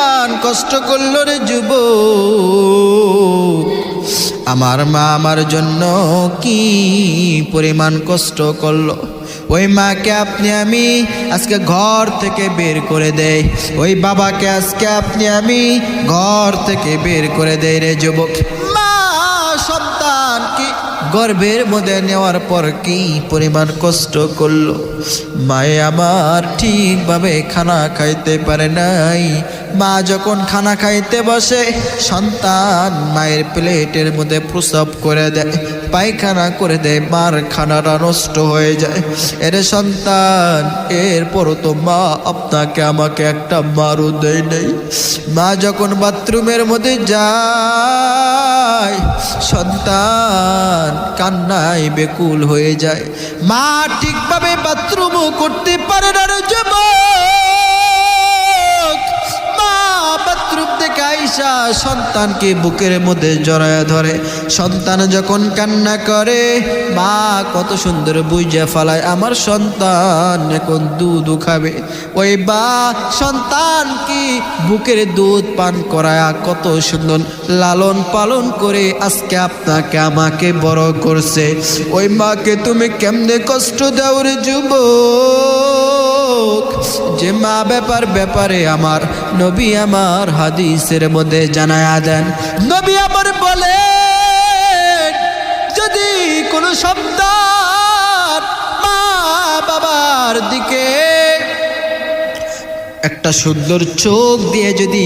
পরিমাণ কষ্ট করলো রে যুবক, আমার মা আমার জন্য কি পরিমাণ কষ্ট করলো। ওই মাকে আপনি আমি আজকে ঘর থেকে বের করে দেই, ওই বাবাকে আজকে আপনি আমি ঘর থেকে বের করে দেই রে যুবক। মা সন্তানকে গর্ভের মধ্যে নেওয়ার পর কি পরিমাণ কষ্ট করলো। মায়ে আমার ঠিকভাবে খানা খাইতে পারে নাই। মা যখন খানা খাইতে বসে, সন্তান মায়ের প্লেটের মধ্যে প্রস্রাব করে দেয়, পায়খানা করে দেয়, মার খানাটা নষ্ট হয়ে যায়। এর সন্তান, এরপরও তো মা আপনাকে আমাকে একটা মারও দেয় নাই। মা যখন বাথরুমের মধ্যে যায়, সন্তান কান্নায় বেকুল হয়ে যায়। মা ঠিকভাবে বাথরুমও করতে পারে না রে যুবক। মা বাথরুম থেকে আইসা সন্তানকে বুকের মধ্যে জড়ায় ধরে। সন্তান যখন কান্না করে, মা কত সুন্দর বুঝে ফেলায় আমার সন্তান এখন দুধ খাবে। ওই বা সন্তান কি বুকের দুধ পান করায় কত সুন্দর লালন পালন করে আজকে আপনাকে আমাকে বড় করছে। ওই মাকে তুমি কেমনে কষ্ট দাও রে যুবক। যে মা ব্যাপারে আমার নবী আমার হাদিসের মধ্যে জানায়া দেন, নবী আমার বলেন, যদি কোনো সন্তান মা বাবার দিকে একটা সুন্দর চোখ দিয়ে, যদি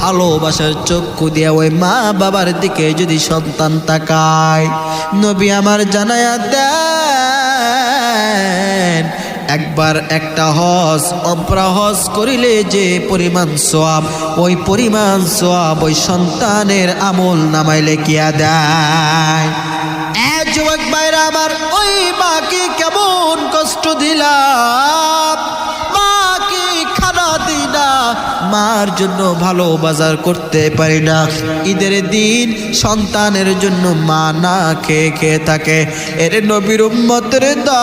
ভালোবাসার চক্ষু দিয়ে ওই মা বাবার দিকে যদি সন্তান তাকায়, নবী আমার জানায়া দেন, একবার একটা হজ ওমরা হজ করিলে যে পরিমাণ সওয়াব, ওই পরিমাণ সওয়াব ওই সন্তানের আমল নামায় লেখিয়া দেয়। যুবক ভাইরা আমার, ওই মাকে কেমন কষ্ট দিলাম, মাকে খানা দিই না, মার জন্য ভালো বাজার করতে পারি না। ঈদের দিন সন্তানের জন্য মা না খেয়ে খেয়ে থাকে। এর নবীর উম্মতের দল,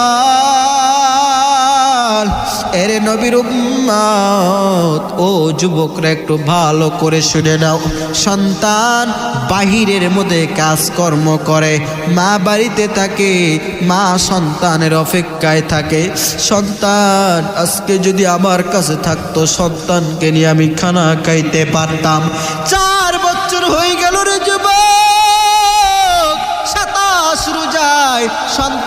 এর নবীর উম্মত, ও যুবকরা একটু ভালো করে শুনে নাও। সন্তান বাহিরের মধ্যে কাজকর্ম করে, মা বাড়িতে থাকে, মা সন্তানের অপেক্ষায় থাকে। সন্তান আজকে যদি আমার কাছে থাকতো, সন্তানকে নিয়ে আমি খানা খাইতে পারতাম। 4 বছর হয়ে গেল রে যুবক, 27 রোজায় সন্তান